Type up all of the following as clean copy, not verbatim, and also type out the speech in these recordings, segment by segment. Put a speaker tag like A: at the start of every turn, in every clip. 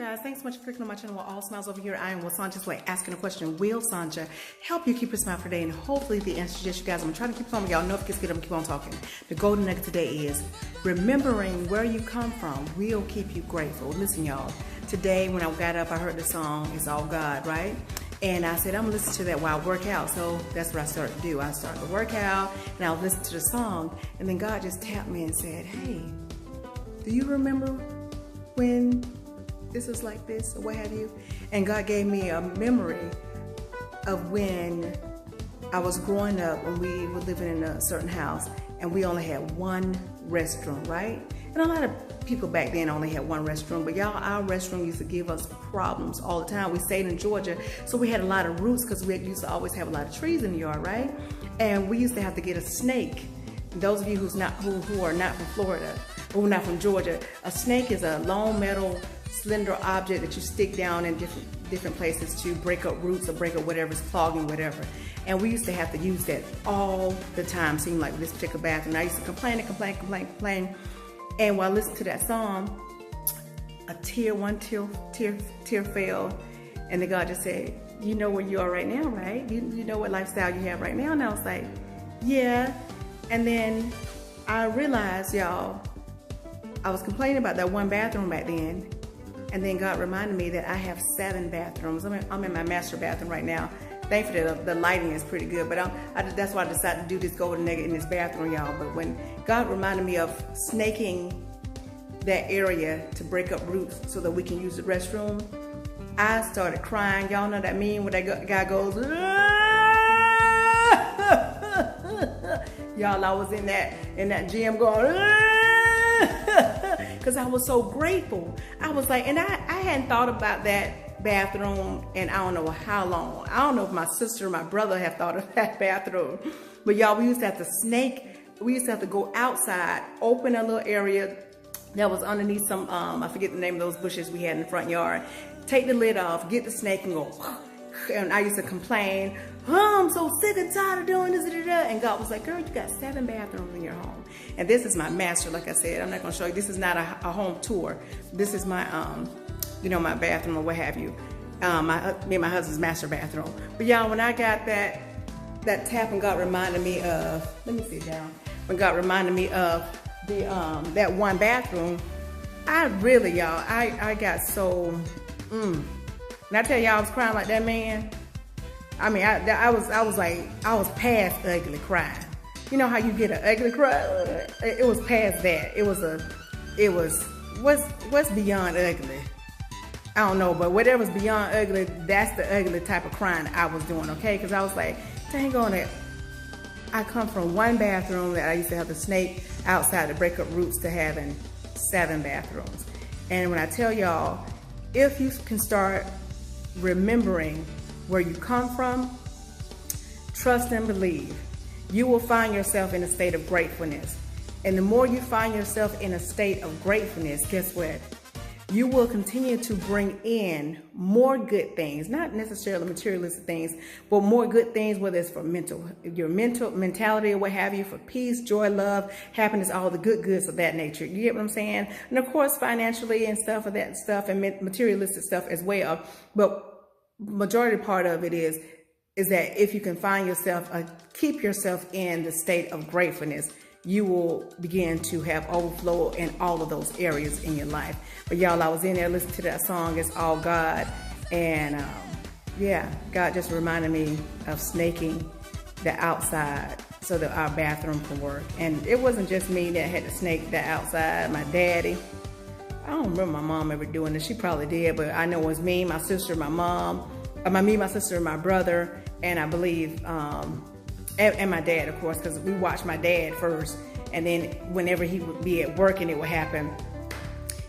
A: guys, thanks so much for clicking on my channel, All Smiles Over Here. I am Sanja's way, asking a question. Will Sanja help you keep your smile for today? And hopefully the answer is yes, you guys. I'm trying to keep on. Y'all know if it gets good, I'm gonna keep on talking. The golden nugget today is remembering where you come from will keep you grateful. Listen, y'all. Today when I got up, I heard the song, It's All God, right? And I said, I'm gonna listen to that while I work out. So that's what I started to do. I started to work out and I was listening to the song, and then God just tapped me and said, hey, do you remember when this was like this or what have you? And God gave me a memory of when I was growing up, when we were living in a certain house and we only had one restroom, right? And a lot of people back then only had one restroom, but y'all, our restroom used to give us problems all the time. We stayed in Georgia, so we had a lot of roots because we used to always have a lot of trees in the yard, right? And we used to have to get a snake. Those of you who are not from Florida, or not from Georgia, a snake is a long metal slender object that you stick down in different places to break up roots or break up whatever's clogging whatever. And we used to have to use that all the time. Seemed like this particular bathroom. I used to complain. And while listening to that song, one tear fell, and then God just said, you know where you are right now, right? You know what lifestyle you have right now? And I was like, yeah. And then I realized, y'all, I was complaining about that one bathroom back then. And then God reminded me that I have 7 bathrooms. I'm in my master bathroom right now. Thankfully, the lighting is pretty good, but that's why I decided to do this golden nugget in this bathroom, y'all. But when God reminded me of snaking that area to break up roots so that we can use the restroom, I started crying. Y'all know that meme where that guy goes, y'all, I was in that gym going, because I was so grateful. I was like, and I hadn't thought about that bathroom and I don't know how long. I don't know if my sister or my brother have thought of that bathroom. But y'all, we used to have to snake. We used to have to go outside, open a little area that was underneath some, I forget the name of those bushes we had in the front yard. Take the lid off, get the snake and go. And I used to complain, oh, I'm so sick and tired of doing this. And God was like, girl, you got 7 bathrooms in your home. And this is my master, like I said. I'm not gonna show you. This is not a home tour. This is my, my bathroom or what have you. Me and my husband's master bathroom. But y'all, when I got that tap and God reminded me of, let me sit down. When God reminded me of the that one bathroom, I really, y'all, I got so, and I tell y'all I was crying like that man. I mean, I was past ugly crying. You know how you get an ugly cry? It was past that. What's beyond ugly? I don't know, but whatever's beyond ugly, that's the ugly type of crying I was doing, okay? Because I was like, dang on it. I come from one bathroom that I used to have the snake outside to break up roots to having 7 bathrooms. And when I tell y'all, if you can start remembering where you come from, trust and believe, you will find yourself in a state of gratefulness. And the more you find yourself in a state of gratefulness, guess what? You will continue to bring in more good things, not necessarily materialistic things, but more good things, whether it's for your mental mentality or what have you, for peace, joy, love, happiness, all the good goods of that nature. You get what I'm saying? And of course, financially and stuff of that stuff and materialistic stuff as well. But majority part of it is that if you can find yourself, keep yourself in the state of gratefulness, you will begin to have overflow in all of those areas in your life. But y'all, I was in there listening to that song, It's All God. And yeah, God just reminded me of snaking the outside so that our bathroom can work. And it wasn't just me that had to snake the outside, my daddy. I don't remember my mom ever doing this. She probably did, but I know it was me, my sister, my mom, my sister, and my brother, and I believe, and my dad, of course, because we watched my dad first. And then whenever he would be at work and it would happen,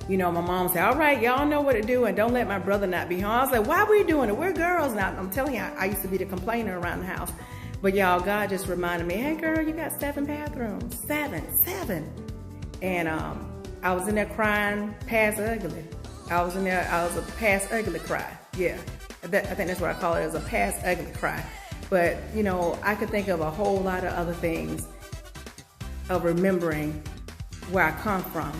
A: my mom said, all right, y'all know what to do and don't let my brother not be home. I was like, why are we doing it? We're girls now. I'm telling you, I used to be the complainer around the house. But y'all, God just reminded me, hey girl, you got 7 bathrooms. 7. And I was in there crying past ugly. I was a past ugly cry. Yeah, I think that's what I call it, as a past ugly cry. But, I could think of a whole lot of other things of remembering where I come from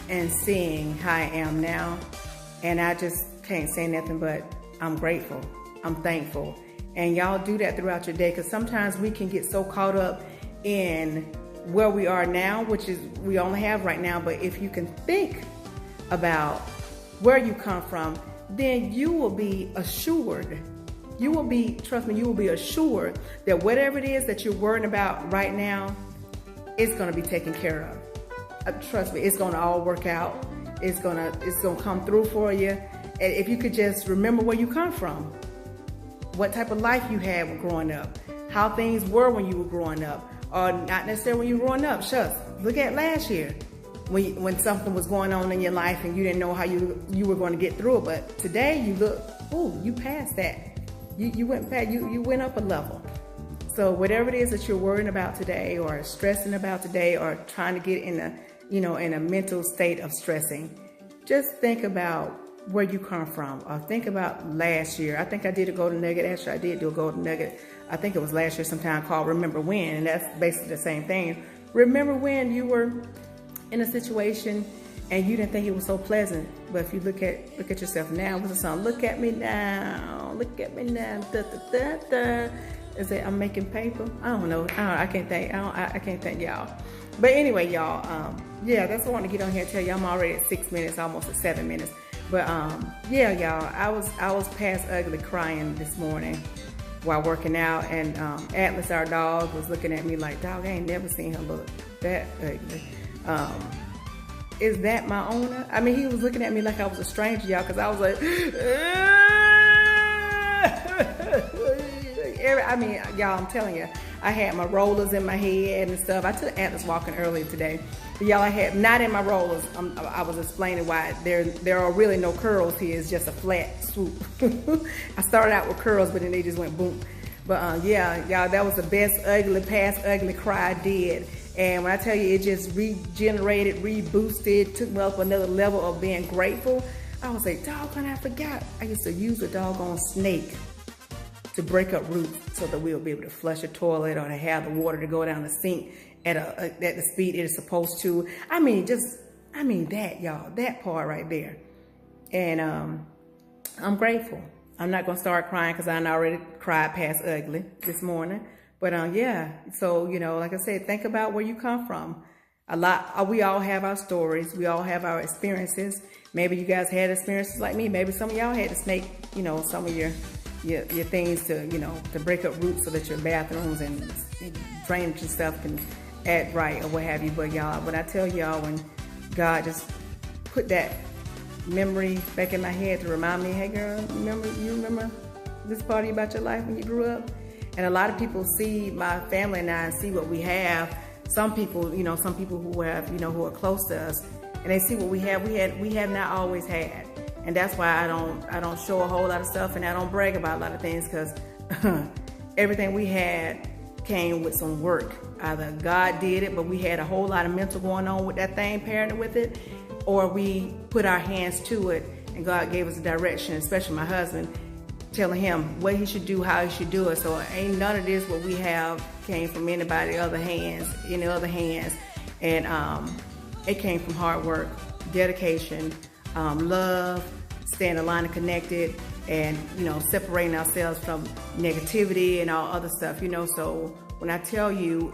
A: and seeing how I am now And I just can't say nothing but I'm grateful. I'm thankful. And y'all do that throughout your day, because sometimes we can get so caught up in where we are now, which is we only have right now. But if you can think about where you come from, then you will be assured. You will be, trust me, you will be assured that whatever it is that you're worrying about right now, it's going to be taken care of. Trust me, it's going to all work out. It's gonna come through for you. And if you could just remember where you come from, what type of life you had when growing up, how things were when you were growing up, or not necessarily when you were growing up. Shucks, look at last year when something was going on in your life and you didn't know how you were going to get through it. But today you look, oh, you passed that. You went past, you went up a level. So whatever it is that you're worrying about today, or stressing about today, or trying to get in a mental state of stressing, just think about where you come from, or think about last year. I think I did a golden nugget. Actually, I did do a golden nugget. I think it was last year sometime, called Remember When, and that's basically the same thing. Remember when you were in a situation and you didn't think it was so pleasant. But if you look at yourself now, what's the song? Look at me now, look at me now. Da, da, da, da. Is it I'm making paper? I don't know. I can't think. I can't think, y'all. But anyway, y'all, yeah, that's what I want to get on here and tell you. I'm already at 6 minutes, almost at 7 minutes. But yeah, y'all, I was past ugly crying this morning while working out, and Atlas, our dog, was looking at me like, dog, I ain't never seen her look that ugly. Is that my owner? I mean, he was looking at me like I was a stranger, y'all, because I was like, I mean, y'all, I'm telling you, I had my rollers in my head and stuff. I took Atlas walking earlier today. But y'all, I had, not in my rollers, I was explaining why there are really no curls here. It's just a flat swoop. I started out with curls, but then they just went boom. But yeah, y'all, that was the best past ugly cry I did. And when I tell you, it just regenerated, reboosted, took me up another level of being grateful. I was like, doggone, I forgot. I used to use a doggone snake to break up roots so that we'll be able to flush a toilet, or to have the water to go down the sink at the speed it is supposed to. I mean, that, y'all, that part right there. And I'm grateful. I'm not gonna start crying because I already cried past ugly this morning. But yeah, so, like I said, think about where you come from. We all have our stories. We all have our experiences. Maybe you guys had experiences like me. Maybe some of y'all had to snake, some of your things to, to break up roots so that your bathrooms and drainage and stuff can act right, or what have you. But y'all, when I tell y'all, when God just put that memory back in my head to remind me, hey girl, you remember this part about your life when you grew up? And a lot of people see my family and I, and see what we have. Some people, some people who have, who are close to us, and they see what we have. We have not always had. And that's why I don't show a whole lot of stuff, and I don't brag about a lot of things, because everything we had came with some work. Either God did it, but we had a whole lot of mental going on with that thing, parenting with it, or we put our hands to it and God gave us a direction, especially my husband, telling him what he should do, how he should do it. So ain't none of this what we have came from anybody other hands, any other hands. And it came from hard work, dedication, love, staying aligned and connected, and separating ourselves from negativity and all other stuff. So when I tell you,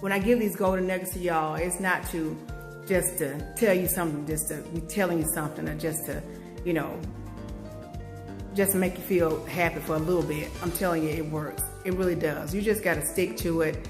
A: when I give these golden nuggets to y'all, it's not to just to tell you something, just to be telling you something, or just to just to make you feel happy for a little bit. I'm telling you, it works. It really does. You just got to stick to it,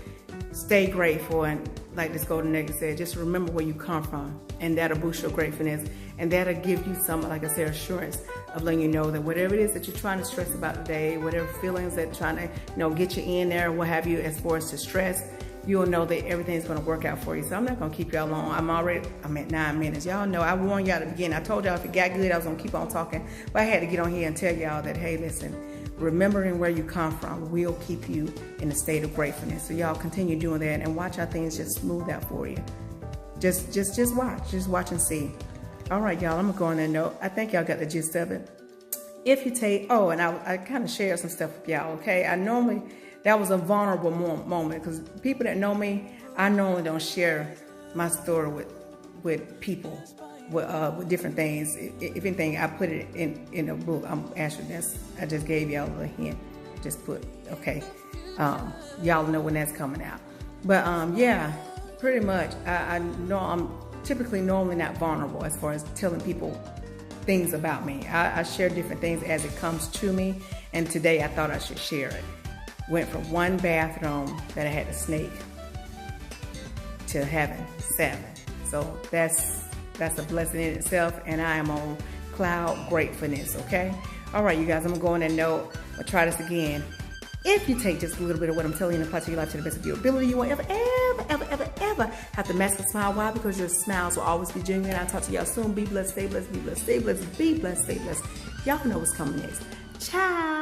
A: stay grateful, and like this golden nugget said, just remember where you come from, and that'll boost your gratefulness, and that'll give you some, like I said, assurance of letting you know that whatever it is that you're trying to stress about today, whatever feelings that trying to get you in there, what have you, as far as to stress, you'll know that everything's going to work out for you. So I'm not going to keep y'all long. I'm at 9 minutes. Y'all know I warned y'all at the beginning. I told y'all if it got good, I was going to keep on talking. But I had to get on here and tell y'all that, hey, listen, remembering where you come from will keep you in a state of gratefulness. So y'all continue doing that and watch how things just smooth out for you. Just watch and see. All right, y'all, I'm going to go on that note. I think y'all got the gist of it. If you take, and I kind of share some stuff with y'all, okay? That was a vulnerable moment, because people that know me, I normally don't share my story with people. with different things. If anything, I put it in a book. I just gave y'all a hint. Just put, okay. Y'all know when that's coming out. But yeah, pretty much. I know I'm typically normally not vulnerable as far as telling people things about me. I share different things as it comes to me, and today I thought I should share it. Went from one bathroom that I had a snake to having 7. So that's a blessing in itself, and I am on cloud gratefulness, okay? All right, you guys, I'm gonna go on that note. I'll try this again. If you take just a little bit of what I'm telling you and apply to your life to the best of your ability, you won't ever have to mask a smile. Why? Because your smiles will always be genuine. I'll talk to y'all soon. Be blessed, stay blessed, be blessed, stay blessed, be blessed, stay blessed. Y'all know what's coming next. Ciao.